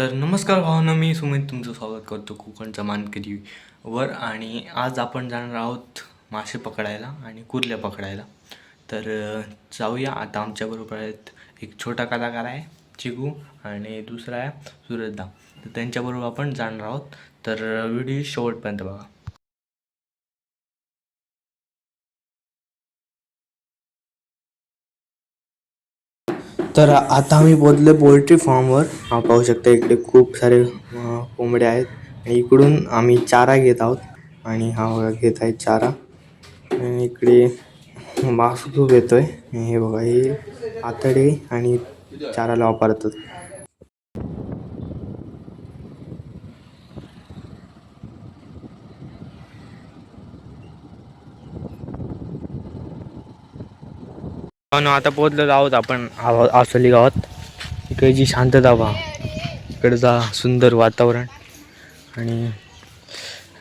तर नमस्कार भावना, मी सुमित तुमचं स्वागत करतो कोकणच्या मानकरीवर. आणि आज आपण जाणार आहोत मासे पकडायला आणि कुर्ल्या पकडायला. तर जाऊया. आता आमच्याबरोबर आहेत एक छोटा कलाकार आहे चिकू आणि दुसरा आहे सूरजदा. तर त्यांच्याबरोबर आपण जाणार आहोत. तर व्हिडिओ शेवटपर्यंत बघा. तर आता आम्ही पोहोचलो पोल्ट्री फार्मवर. पाहू शकता इकडे खूप सारे कोंबड्या आहेत आणि इकडून आम्ही चारा घेत आहोत. आणि हा बघा घेत आहे चारा. आणि इकडे मास खूप येतोय. हे बघा, हे आतडे आणि चाराला वापरतात. आता पोहोचलेलो आहोत आपण आसोली गावात. इकडे जी शांतता पहा, इकडचा सुंदर वातावरण. आणि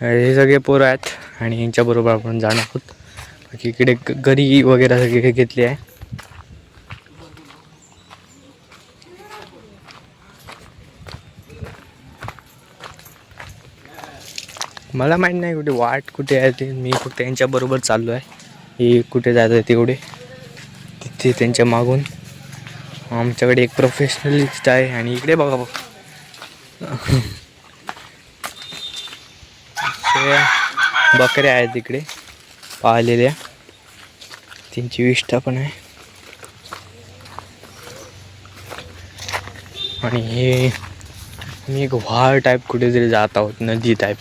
हे सगळे पोरं आहेत आणि यांच्याबरोबर आपण जाणार आहोत. बाकी इकडे गरी वगैरे सगळे घेतली आहे. मला माहीत नाही कुठे वाट कुठे आहे ते. मी फक्त यांच्याबरोबर चाललो आहे. हे कुठे जायचं आहे तेवढे तिथे त्यांच्या मागून. आमच्याकडे एक प्रोफेशनलिस्ट आहे. आणि इकडे बघा बकऱ्या आहेत इकडे पाळलेल्या, त्यांची विष्ठा पण आहे. आणि हे मी एक व्हाळ टाईप कुठेतरी जात आहोत, नदी टाईप.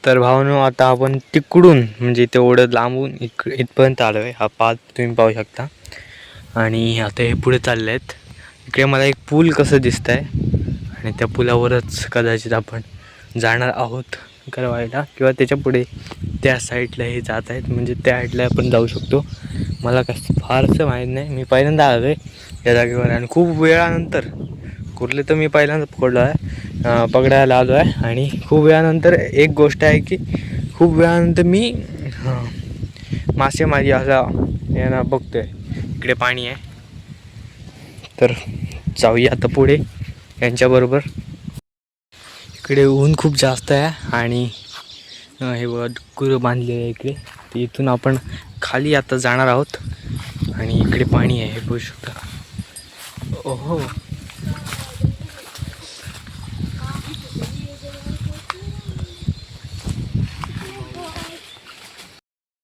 तर भावनो, आता आपण तिकडून म्हणजे तेवढं लांबून इथपर्यंत आलो आहे. हा पाथ तुम्ही पाहू शकता. आणि आता हे पुढे चालले आहेत. इकडे मला एक पूल कसं दिसत आहे आणि त्या पुलावरच कदाचित आपण जाणार आहोत करवायला, किंवा त्याच्या पुढे त्या साईडला हे जात आहेत, म्हणजे त्या साईडला आपण जाऊ शकतो. मला कसं फारसं माहीत नाही. मी पहिल्यांदा आलो आहे या जागेवर आणि खूप वेळानंतर. कुर्ले तर मी पहिल्यांदा पकडलो आहे, पकडायला आलो आहे. आणि खूप वेळानंतर एक गोष्ट आहे की खूप वेळानंतर मी मासेमारी असा यांना बघतो आहे. इकडे पाणी आहे. तर जाऊया आता पुढे यांच्याबरोबर. इकडे ऊन खूप जास्त आहे आणि हे बघा गुरं बांधले आहे इकडे. तर इथून आपण खाली आता जाणार आहोत. आणि इकडे पाणी आहे, हे बघू शकता. ओहो,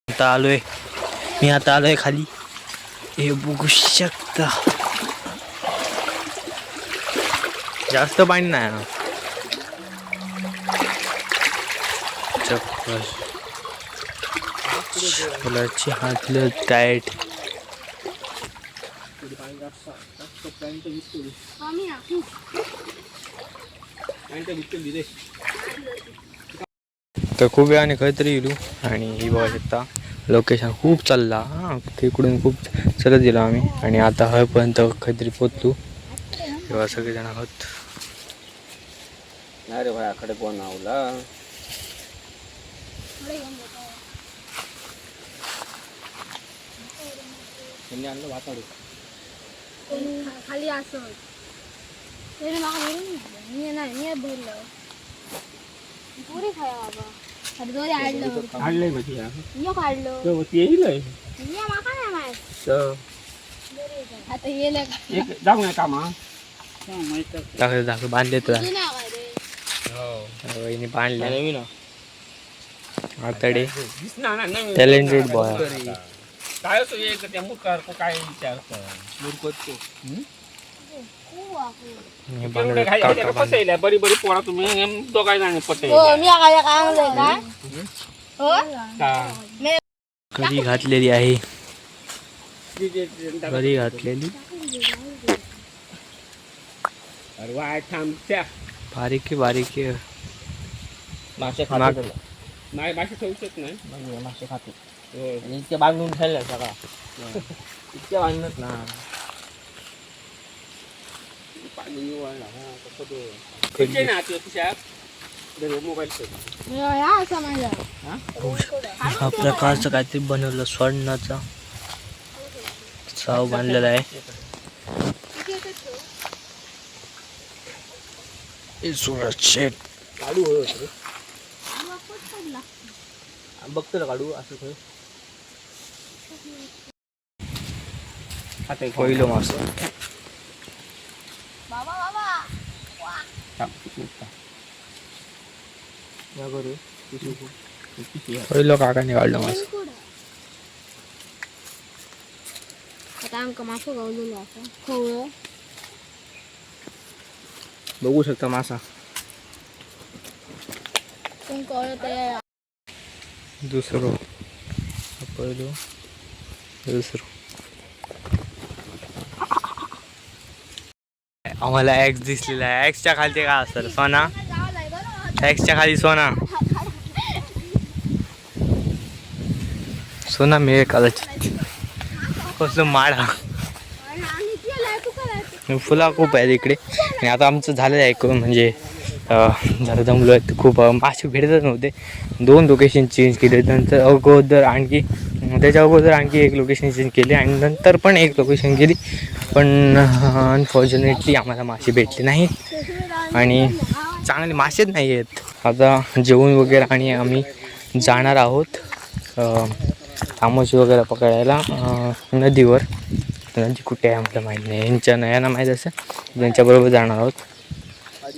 आता आलोय मी, आता आलोय खाली. हे बघू शकता, जास्त पाणी नाही ना. चप्पलाची हातलं टाईट. तर खूप वेळाने काहीतरी येऊ. आणि ही बघू शकता लोकेशन खूप चालला. तिकडून खूप चलत गेलो आम्ही आणि आता हळपर्यंत काहीतरी पोचलो. तेव्हा सगळेजण आहोत. अरे भाई आकडे कोण आवला त्यांनी आणलं वाताडू खाली असं नाही भरलं पुरी खाया बाबा. हरदोरी आणलं आणलंय म्हणजे यो काढलं येईल माका नाही माहित. आता येलं जाऊ नये कामा दाखव बांधले तर बांधले ना आतडे. Talented boy. काय असो एक त्या मुखार काय विचारतो मूर्खतो बरी बरी पोळा तुम्ही दोघाय जाणे पटे कधी घातलेली आहे, कधी घातलेली. अरे वाय थांबत्या बारीक बारीक मासे खाते नाही मासे ठेवू शकत नाही मासे खाते. आणि इतके बांधून ठेवलं सगळा इतके बांधत ना पाणी मोबाईल असं माझा हा प्रकारचं काहीतरी बनवलं स्वर्णाचा साव बांधलेला आहे. सुरत शेट काढू बघतो ना काढू असं खरं आता पहिलं मास बाबा बाबा पहिलं काकाने काढलं मास. आता आमका मासो गावलेलो आता खवळं बघू शकता मासा पण कळत आहे. दुसरं पहिलं दुसरं आम्हाला ॲक्स दिसलेला आहे. ॲक्सच्या खाली काय असतं सोना. ॲक्सच्या खाली सोना सोना मिळेल कदाचित. कसलं माडा फुला खूप आहेत इकडे. आणि आता आमचं झालेलं आहे म्हणजे जरा जमलो आहे खूप. मासे भेटतच नव्हते. 2 लोकेशन चेंज केले. नंतर त्याच्या अगोदर आणखी एक लोकेशन चेंज केली आणि नंतर पण एक लोकेशन केली. पण अनफॉर्च्युनेटली आम्हाला मासे भेटले नाही आणि चांगले मासेच नाही आहेत. आता जेवण वगैरे आणि आम्ही जाणार आहोत तामोशी वगैरे पकडायला नदीवर. नदी कुठे आहे आम्हाला माहीत नाही. यांच्या नयांना माहीत असेल त्यांच्याबरोबर जाणार आहोत.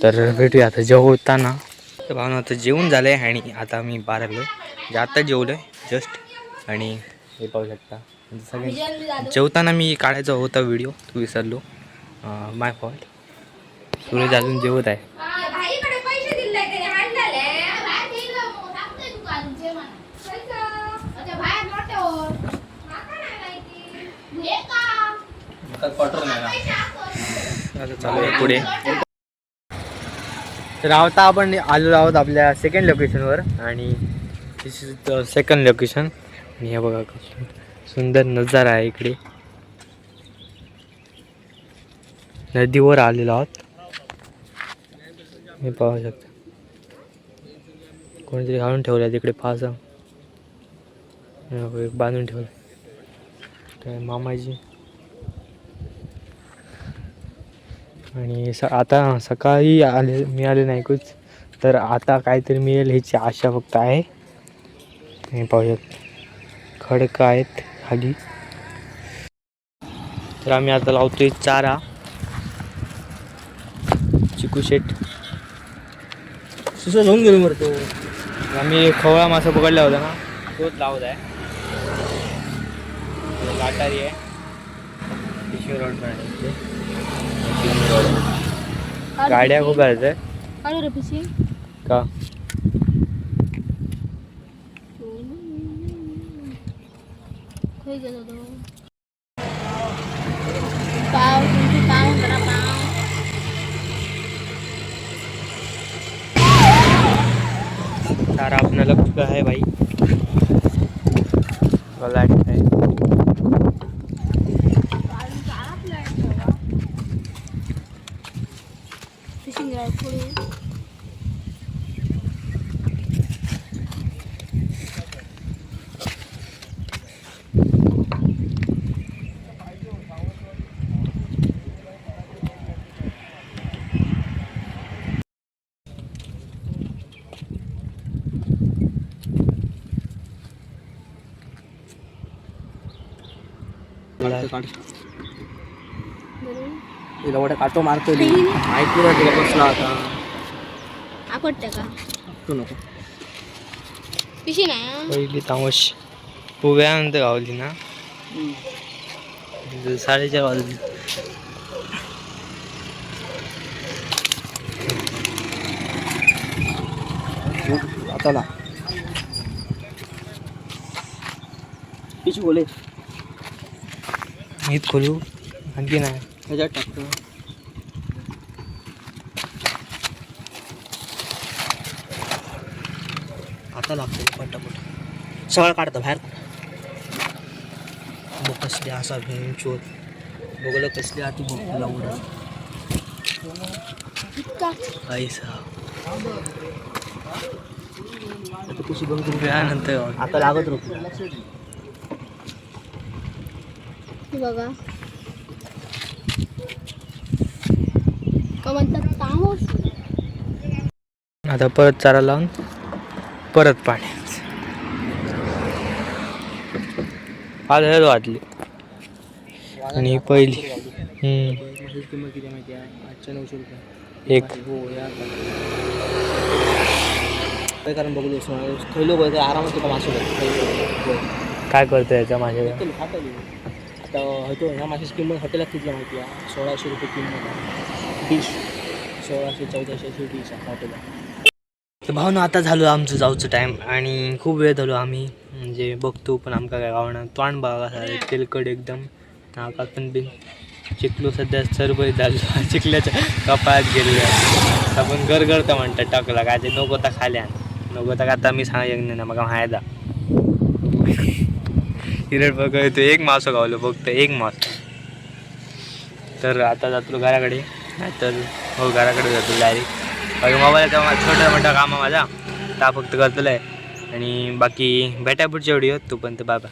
तर भेटूया आता जेवताना. तर भावना आता जेवण झालं आहे आणि आता मी बाहेर आलो आहे. आता जेवलो आहे जस्ट. आणि हे पाहू शकता सगळे जेवताना मी काढायचा होता व्हिडिओ तो विसरलो. माय फॉल्ट. सूरज अजून जेवत आहे. चालू आहे पुढे. तर आता आपण आलेलो आहोत आपल्या सेकंड लोकेशनवर आणि दिस इज द सेकंड लोकेशन. आणि हे बघा सुंदर नजारा आहे इकडे. नदीवर आलेलो आहोत. हे पाहू शकता कोणीतरी घालून ठेवलं आहे तिकडे फास बांधून ठेवलं. काय मामाजी. आणि आता सकाळी मिळाले नाही कुछ. तर आता काहीतरी मिळेल ह्याची आशा फक्त आहे. हे पाहू शकता खडक आहेत खाली. तर आम्ही आता लावतोय चारा. चिकू शेट सुसं घेऊन गेलो मरतो. आम्ही खवळा मासा पकडला होता ना तोच लावत आहे. गाठारी आहे. गाड्या खूप आहेत काढू रे पिशी का. खाई गेलो तो पाव तुमची पाव जरा पाव चारा आपल्याला कुठं आहे बाई. लाईट आहे. फिशिंग राईड पुढे एवढा काटो मारतो माहिती ना तिला बसला आता. आपटते का तू नको पिशी नाही पहिली तामोश उभ्यानंतर गावली ना 4:30 वाजली. आता ना पिशू बोले मीच खोलू आणखी नाही. ह्याच्यात टाकतो. आता लागतो पटापट सगळं काढतं बाहेर. बघ कसली असा घेऊन शोध बघलं कसली आती बघ तुला उडा इतका पैसा आता कशी बघ वेळानंतर आता लागत राहतो हे बघा का म्हणतात तामस आता परत चारा लावून परत पाणी आज हळद वाटली आणि पहिली म्हशीची किंमत किती माहिती आहे 800-900 रुपये एक हो या काय कारण बघलो थैलो बघ आरामात तुका मासे काय करतो याच्या माझ्या आता होतो ह्या माशाची किंमत हॉटेलात किती माहिती आहे 1600 रुपये किंमत आहे डिश 1600-1400 डिश आहे हॉटेलात. तर भाऊ ना आता झालो आमचं जाऊचं टाईम आणि खूप वेळ झालो आम्ही म्हणजे बघतो पण आमका काय गावना तोंड बघा तेलकट एकदम नाकात पण बिन चिखलो सध्या सरबळीत झालो चिखल्याच्या कपाळात गेले आपण गरगरता म्हणतात टाकला काय ते नको तर खाल्या नको तर आता मी सांग ना मग हायदा हिरड बघतो एक मासं गावलो फक्त एक मास तर आता जातो घराकडे नाहीतर हो घराकडे जातो डायरेक्ट बाकी मोबाईलचा छोटा मोठा काम आहे माझा त्या फक्त करतलं आहे आणि बाकी भेटा पुढच्या व्हिडिओ तोपर्यंत बाबा